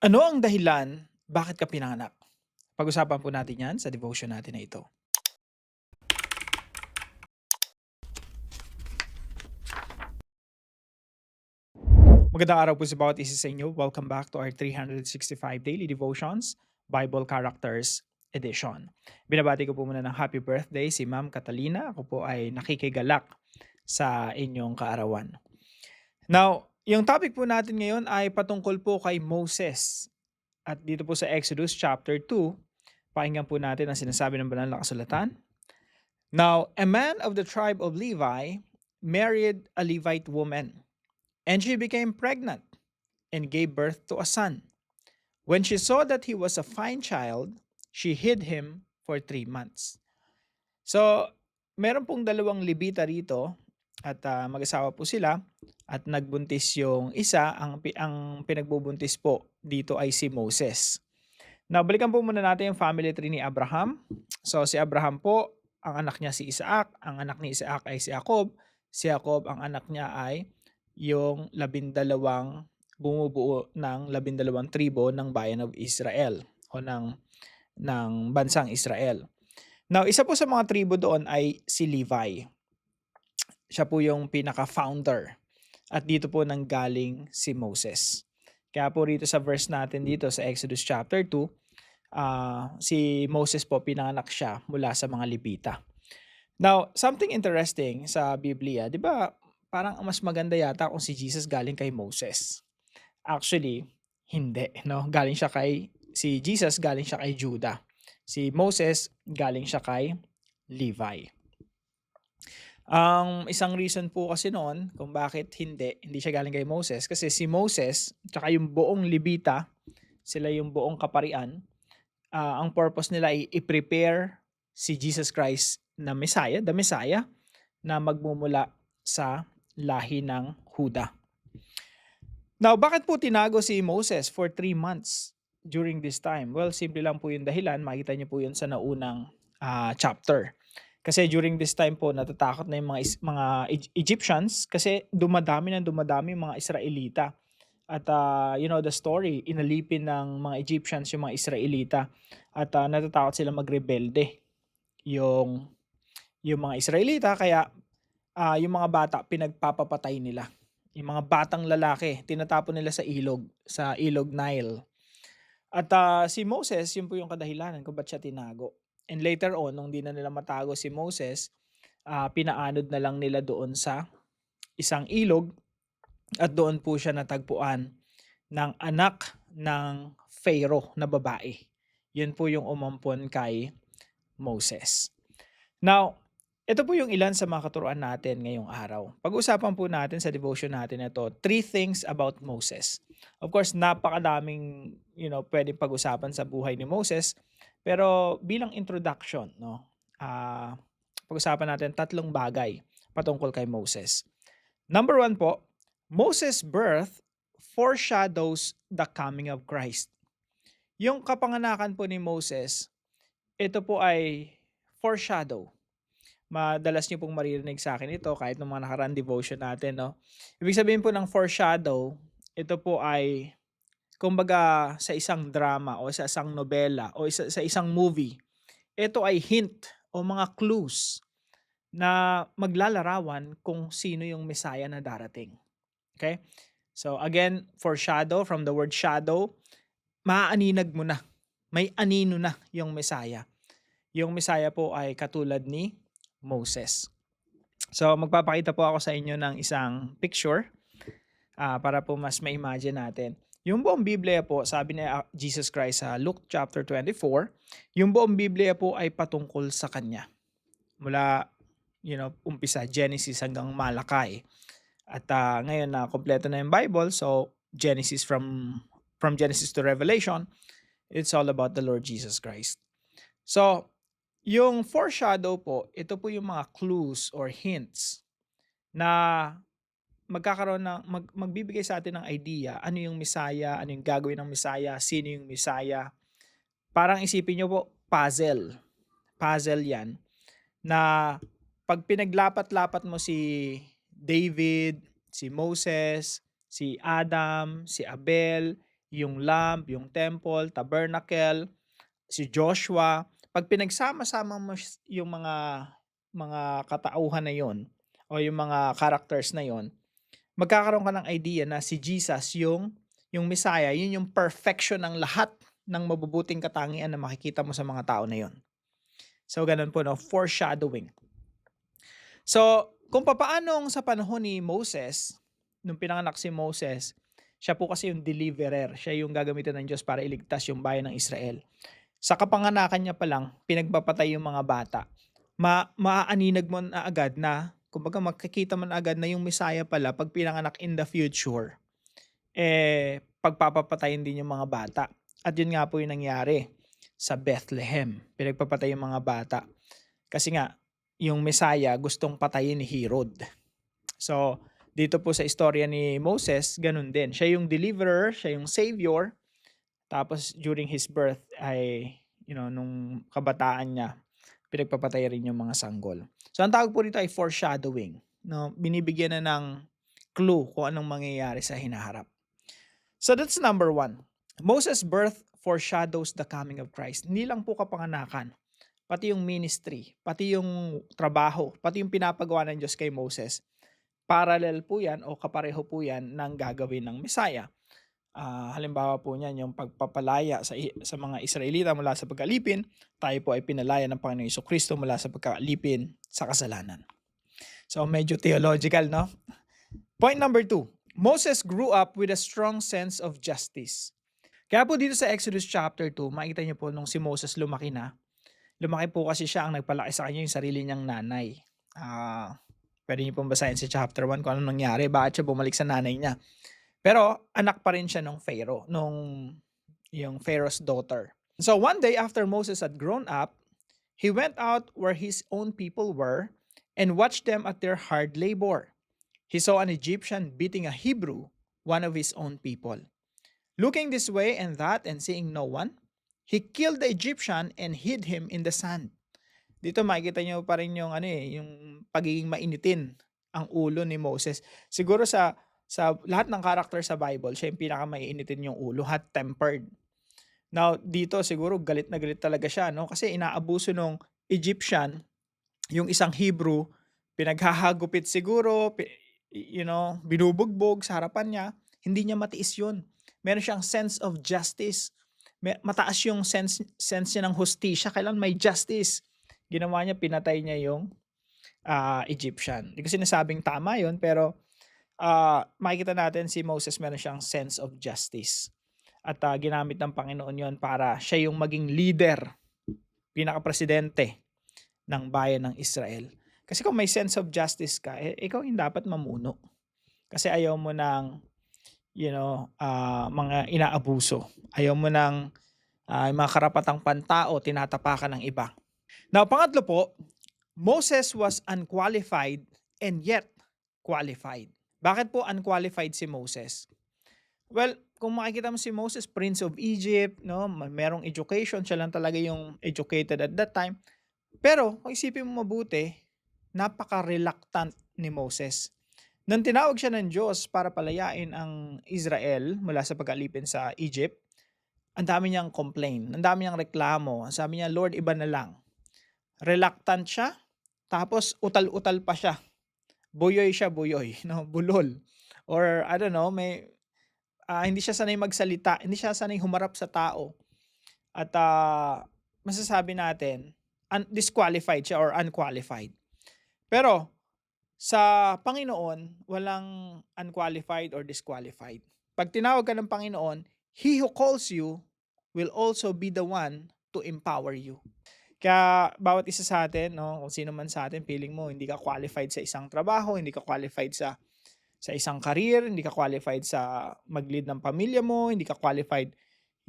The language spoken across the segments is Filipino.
Ano ang dahilan bakit ka pinanganak? Pag-usapan po natin 'yan sa devotion natin na ito. Magandang araw po sa bawat isa sa inyo. Welcome back to our 365 Daily Devotions, Bible Characters Edition. Binabati ko po muna ng happy birthday si Ma'am Catalina. Ako po ay nakikigalak sa inyong kaarawan. Now, yung topic po natin ngayon ay patungkol po kay Moses. At dito po sa Exodus chapter 2, pakinggan po natin ang sinasabi ng banal na kasulatan. Now, a man of the tribe of Levi married a Levite woman, and she became pregnant and gave birth to a son. When she saw that he was a fine child, she hid him for 3 months. So, meron pong dalawang Levita rito at mag-asawa po sila at nagbuntis yung isa, ang pinagbubuntis po dito ay si Moses. Now, balikan po muna natin yung family tree ni Abraham. So, si Abraham po, ang anak niya si Isaac, ang anak ni Isaac ay si Jacob ang anak niya ay yung 12 bumubuo ng 12 tribo ng bayan of Israel o ng bansang Israel. Now, isa po sa mga tribo doon ay si Levi. Siya po yung pinaka-founder. At dito po nanggaling si Moses. Kaya po rito sa verse natin dito sa Exodus chapter 2, si Moses po pinanganak siya mula sa mga Levita. Now, something interesting sa Biblia, 'di ba? Parang mas maganda yata kung si Jesus galing kay Moses. Actually, hindi, no? Si Jesus galing siya kay Judah. Si Moses galing siya kay Levi. Ang isang reason po kasi noon kung bakit hindi siya galing kay Moses kasi si Moses tsaka yung buong Levita, sila yung buong kaparian, ang purpose nila ay i-prepare si Jesus Christ na Messiah, the Messiah, na magmumula sa lahi ng Huda. Now, bakit po tinago si Moses for 3 months during this time? Well, simple lang po yung dahilan. Makita niyo po yun sa naunang chapter. Kasi during this time po, natatakot na yung Egyptians kasi dumadami yung mga Israelita. At you know the story, inalipin ng mga Egyptians yung mga Israelita at natatakot sila magrebelde yung mga Israelita kaya yung mga bata pinagpapapatay nila. Yung mga batang lalaki tinatapon nila sa ilog Nile. At si Moses, yun po yung kadahilanan kung ba't siya tinago. And later on, nung di na nila matago si Moses, pinaanod na lang nila doon sa isang ilog at doon po siya natagpuan ng anak ng Pharaoh na babae. Yun po yung umampon kay Moses. Now, ito po yung ilan sa mga katuruan natin ngayong araw. Pag-usapan po natin sa devotion natin ito, 3 things about Moses. Of course, napakadaming pwedeng pag-usapan sa buhay ni Moses. Pero bilang introduction, no, pag-usapan natin 3 bagay patungkol kay Moses. Number 1 po, Moses' birth foreshadows the coming of Christ. Yung kapanganakan po ni Moses, ito po ay foreshadow. Madalas niyo pong maririnig sa akin ito kahit nung mga nakaraan devotion natin, no? Ibig sabihin po ng foreshadow, ito po ay kumbaga sa isang drama o sa isang nobela o sa isang movie, ito ay hint o mga clues na maglalarawan kung sino yung Messiah na darating. Okay? So again, foreshadow from the word shadow, maaaninag mo na. May anino na yung Messiah. Yung Messiah po ay katulad ni Moses. So magpapakita po ako sa inyo ng isang picture para po mas ma-imagine natin. Yung buong Biblia po, sabi ni Jesus Christ sa Luke chapter 24, yung buong Biblia po ay patungkol sa Kanya. Mula, umpisa Genesis hanggang Malakay. At ngayon na kompleto na yung Bible, so Genesis from Genesis to Revelation, it's all about the Lord Jesus Christ. So, yung foreshadow po, ito po yung mga clues or hints na magbibigay sa atin ng idea ano yung Messiah, ano yung gagawin ng Messiah, sino yung Messiah. Parang isipin nyo po, puzzle. Puzzle yan na pag pinaglapat-lapat mo si David, si Moses, si Adam, si Abel, yung lamp, yung temple, tabernacle, si Joshua. Pag pinagsama-sama mo yung mga katauhan na yon o yung mga characters na yon, magkakaroon ka ng idea na si Jesus yung Messiah, yun yung perfection ng lahat ng mabubuting katangian na makikita mo sa mga tao na yon. So ganun po, no, foreshadowing. So kung papaanong sa panahon ni Moses, nung pinanganak si Moses, siya po kasi yung deliverer, siya yung gagamitan ng Diyos para iligtas yung bayan ng Israel. Sa kapanganakan niya pa lang, pinagpapatay yung mga bata. Maaaninag mo na agad na, kumbaga makikita mo na agad na yung Messiah pala pag pinanganak in the future, pagpapapatayin din yung mga bata. At yun nga po yung nangyari sa Bethlehem. Pinagpapatay yung mga bata. Kasi nga, yung Messiah gustong patayin ni Herod. So, dito po sa istorya ni Moses, ganun din. Siya yung deliverer, siya yung savior. Tapos during his birth ay, nung kabataan niya, pinagpapatay rin yung mga sanggol. So ang tawag po dito ay foreshadowing. No? Binibigyan na ng clue kung anong mangyayari sa hinaharap. So that's number 1. Moses' birth foreshadows the coming of Christ. Hindi lang po kapanganakan, pati yung ministry, pati yung trabaho, pati yung pinapagawa ng Diyos kay Moses. Parallel po yan o kapareho po yan ng gagawin ng Messiah. Halimbawa po niyan yung pagpapalaya sa mga Israelita mula sa pagkalipin, tayo po ay pinalaya ng Panginoong Jesucristo mula sa pagkalipin sa kasalanan. So medyo theological, no? Point number 2. Moses grew up with a strong sense of justice. Kaya po dito sa Exodus chapter 2, makita niyo po nung si Moses lumaki po kasi siya ang nagpalaki sa kanya yung sarili niyang nanay. Pwede niyo pong basahin sa chapter 1 kung ano nangyari, bakit siya bumalik sa nanay niya. Pero anak pa rin siya nung Pharaoh, yung Pharaoh's daughter. So one day after Moses had grown up, he went out where his own people were and watched them at their hard labor. He saw an Egyptian beating a Hebrew, one of his own people. Looking this way and that and seeing no one, he killed the Egyptian and hid him in the sand. Dito makikita niyo pa rin yung yung pagiging mainitin ang ulo ni Moses. Siguro sa lahat ng character sa Bible, siya yung pinakamaiinitin yung ulo, hot-tempered. Now, dito siguro galit na galit talaga siya, no? Kasi inaabuso nung Egyptian, yung isang Hebrew, pinaghahagupit siguro, binubugbog sa harapan niya, hindi niya matiis yun. Meron siyang sense of justice. Mataas yung sense niya ng hustisya. Kailan may justice? Ginawa niya, pinatay niya yung Egyptian. Hindi ko sinasabing tama yun, pero makikita natin si Moses meron siyang sense of justice. At ginamit ng Panginoon yon para siya yung maging leader, pinaka-presidente ng bayan ng Israel. Kasi kung may sense of justice ka, ikaw yung dapat mamuno. Kasi ayaw mo ng mga inaabuso. Ayaw mo ng mga karapatang pantao, tinatapakan ng iba. Now, pangatlo po, Moses was unqualified and yet qualified. Bakit po unqualified si Moses? Well, kung makikita mo si Moses, Prince of Egypt, no, merong education, siya lang talaga yung educated at that time. Pero, kung isipin mo mabuti, napaka-reluctant ni Moses. Nang tinawag siya ng Diyos para palayain ang Israel mula sa pag-alipin sa Egypt, ang dami niyang complain, ang dami niyang reklamo. Sabi niya, Lord, iba na lang. Reluctant siya, tapos utal-utal pa siya. Buyoy siya, no? Bulol. Or, I don't know, hindi siya sanay magsalita, hindi siya sanay humarap sa tao. At masasabi natin, disqualified siya or unqualified. Pero, sa Panginoon, walang unqualified or disqualified. Pag tinawag ka ng Panginoon, He who calls you will also be the one to empower you. Kaya bawat isa sa atin, no, kung sino man sa atin, feeling mo hindi ka qualified sa isang trabaho, hindi ka qualified sa isang career, hindi ka qualified sa mag-lead ng pamilya mo, hindi ka qualified,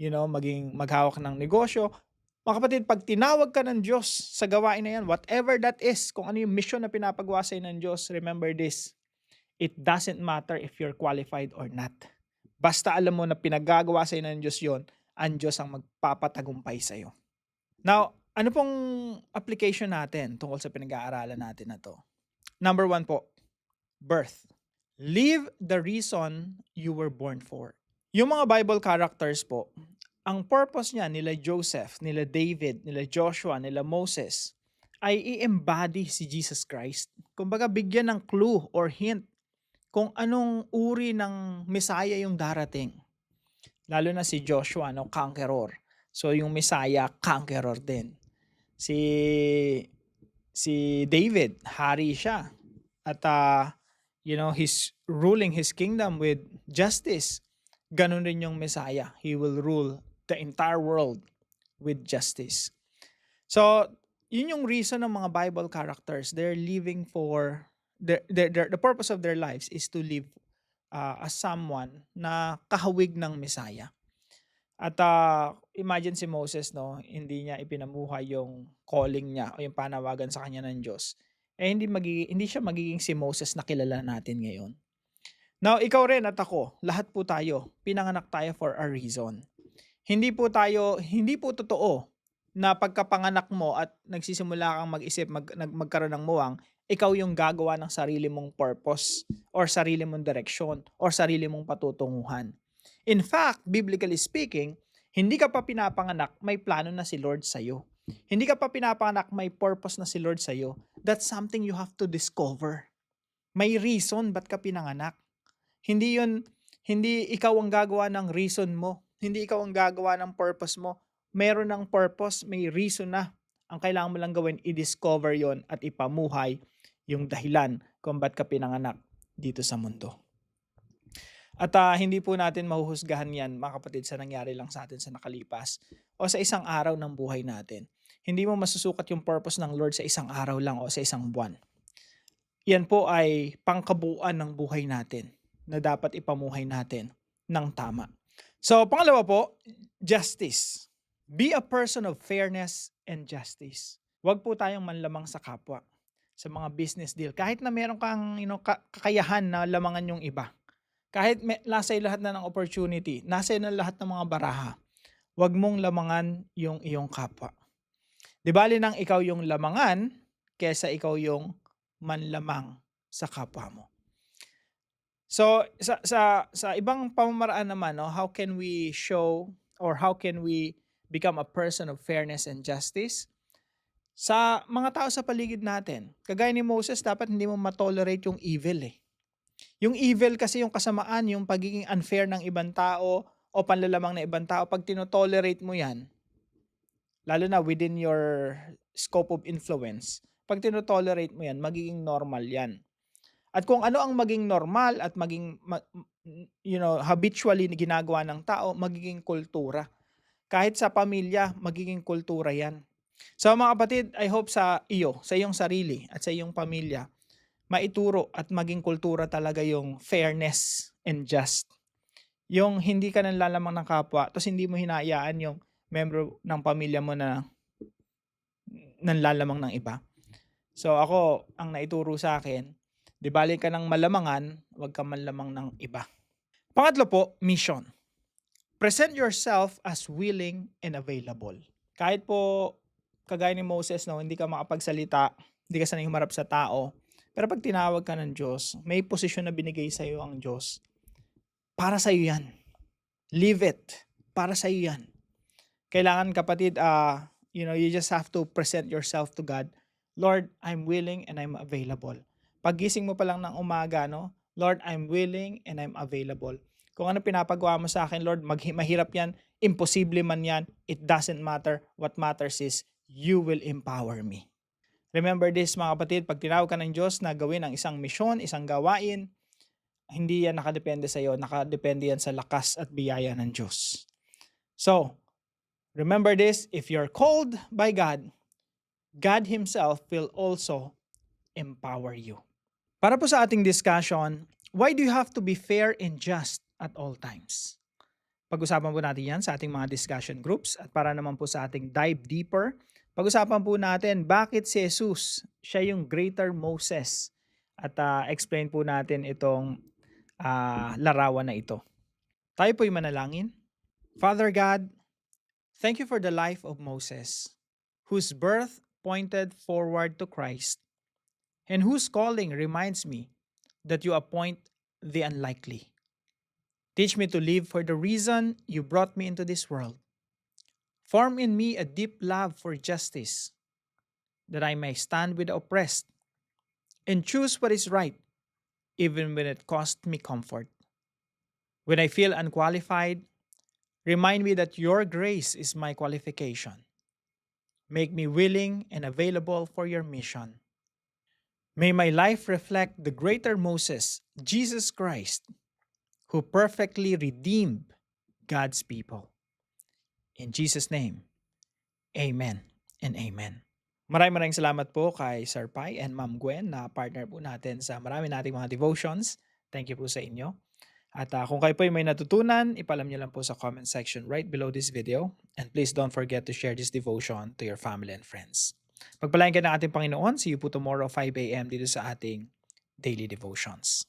maging maghawak ng negosyo. Mga kapatid, pag tinawag ka ng Diyos sa gawain na yan, whatever that is, kung ano yung mission na pinapagawa sa'yo ng Diyos, remember this, it doesn't matter if you're qualified or not. Basta alam mo na pinagagawa sa'yo ng Diyos yon, ang Diyos ang magpapatagumpay sa'yo. Now, ano pong application natin tungkol sa pinag-aaralan natin na to? Number 1 po, birth. Live the reason you were born for. Yung mga Bible characters po, ang purpose niya nila Joseph, nila David, nila Joshua, nila Moses ay i-embody si Jesus Christ. Kumbaga bigyan ng clue or hint kung anong uri ng Messiah yung darating. Lalo na si Joshua, no, conqueror. So yung Messiah, conqueror din. Si David, hari siya. At he's ruling his kingdom with justice. Ganun rin yung Messiah. He will rule the entire world with justice. So, yun yung reason ng mga Bible characters. They're living for, the purpose of their lives is to live as someone na kahawig ng Messiah. At imagine si Moses, no, hindi niya ipinamuhay yung calling niya o yung panawagan sa kanya ng Diyos. Hindi siya magiging si Moses na kilala natin ngayon. Now, ikaw rin at ako, lahat po tayo, pinanganak tayo for a reason. Hindi po totoo na pagkapanganak mo at nagsisimula kang mag-isip, magkaroon ng muwang, ikaw yung gagawa ng sarili mong purpose or sarili mong direksyon or sarili mong patutunguhan. In fact, biblically speaking, hindi ka pa pinapanganak, may plano na si Lord sa'yo. Hindi ka pa pinapanganak, may purpose na si Lord sa'yo. That's something you have to discover. May reason ba't ka pinanganak. Hindi ikaw ang gagawa ng reason mo. Hindi ikaw ang gagawa ng purpose mo. Meron ng purpose, may reason na. Ang kailangan mo lang gawin, i-discover yon at ipamuhay yung dahilan kung ba't ka pinanganak dito sa mundo. At hindi po natin mahuhusgahan yan, mga kapatid, sa nangyari lang sa atin sa nakalipas o sa isang araw ng buhay natin. Hindi mo masusukat yung purpose ng Lord sa isang araw lang o sa isang buwan. Yan po ay pangkabuuan ng buhay natin na dapat ipamuhay natin ng tama. So, pangalawa po, justice. Be a person of fairness and justice. Huwag po tayong manlamang sa kapwa sa mga business deal. Kahit na meron kang kakayahan na lamangan yung iba. Kahit nasa lahat na ng opportunity, nasa na lahat ng mga baraha, huwag mong lamangan yung iyong kapwa. Di bali nang ikaw yung lamangan, kesa ikaw yung manlamang sa kapwa mo. So, sa ibang pamamaraan naman, no, how can we show or how can we become a person of fairness and justice? Sa mga tao sa paligid natin, kagaya ni Moses, dapat hindi mo matolerate yung evil eh. Yung evil kasi yung kasamaan, yung pagiging unfair ng ibang tao o panlalamang ng ibang tao, pag tinotolerate mo yan, lalo na within your scope of influence, pag tinotolerate mo yan, magiging normal yan. At kung ano ang maging normal at maging habitually ginagawa ng tao, magiging kultura. Kahit sa pamilya, magiging kultura yan. So mga kapatid, I hope sa iyong sarili at sa iyong pamilya, maituro at maging kultura talaga yung fairness and just. Yung hindi ka nanlalamang ng kapwa, tapos hindi mo hinayaan yung membro ng pamilya mo na nanlalamang ng iba. So ako, ang naituro sa akin, di bali ka ng malamangan, huwag ka manlamang ng iba. Pangatlo po, mission. Present yourself as willing and available. Kahit po, kagaya ni Moses, no, hindi ka makapagsalita, hindi ka sanay humarap sa tao, pero pag tinawag ka ng Diyos, may posisyon na binigay sa iyo ang Diyos. Para sa iyo yan. Live it. Para sa iyo yan. Kailangan kapatid, you just have to present yourself to God. Lord, I'm willing and I'm available. Paggising mo pa lang ng umaga, no? Lord, I'm willing and I'm available. Kung ano pinapagawa mo sa akin, Lord, mahirap yan, imposible man yan, it doesn't matter. What matters is, you will empower me. Remember this mga kapatid, pag tinawag ka ng Diyos na gawin ang isang misyon, isang gawain, hindi yan nakadepende sa iyo, nakadepende yan sa lakas at biyaya ng Diyos. So, remember this, if you're called by God, God Himself will also empower you. Para po sa ating discussion, why do you have to be fair and just at all times? Pag-usapan po natin yan sa ating mga discussion groups at para naman po sa ating dive deeper, pag-usapan po natin bakit si Jesus, siya yung greater Moses at explain po natin itong larawan na ito. Tayo po'y manalangin. Father God, thank you for the life of Moses, whose birth pointed forward to Christ, and whose calling reminds me that you appoint the unlikely. Teach me to live for the reason you brought me into this world. Form in me a deep love for justice, that I may stand with the oppressed and choose what is right, even when it costs me comfort. When I feel unqualified, remind me that your grace is my qualification. Make me willing and available for your mission. May my life reflect the greater Moses, Jesus Christ, who perfectly redeemed God's people. In Jesus' name, amen and amen. Maraming salamat po kay Sir Pai and Ma'am Gwen na partner po natin sa marami nating mga devotions. Thank you po sa inyo. At kung kayo po ay may natutunan, ipalam niyo lang po sa comment section right below this video. And please don't forget to share this devotion to your family and friends. Pagpalain ka ng ating Panginoon. See you po tomorrow 5 a.m. dito sa ating Daily Devotions.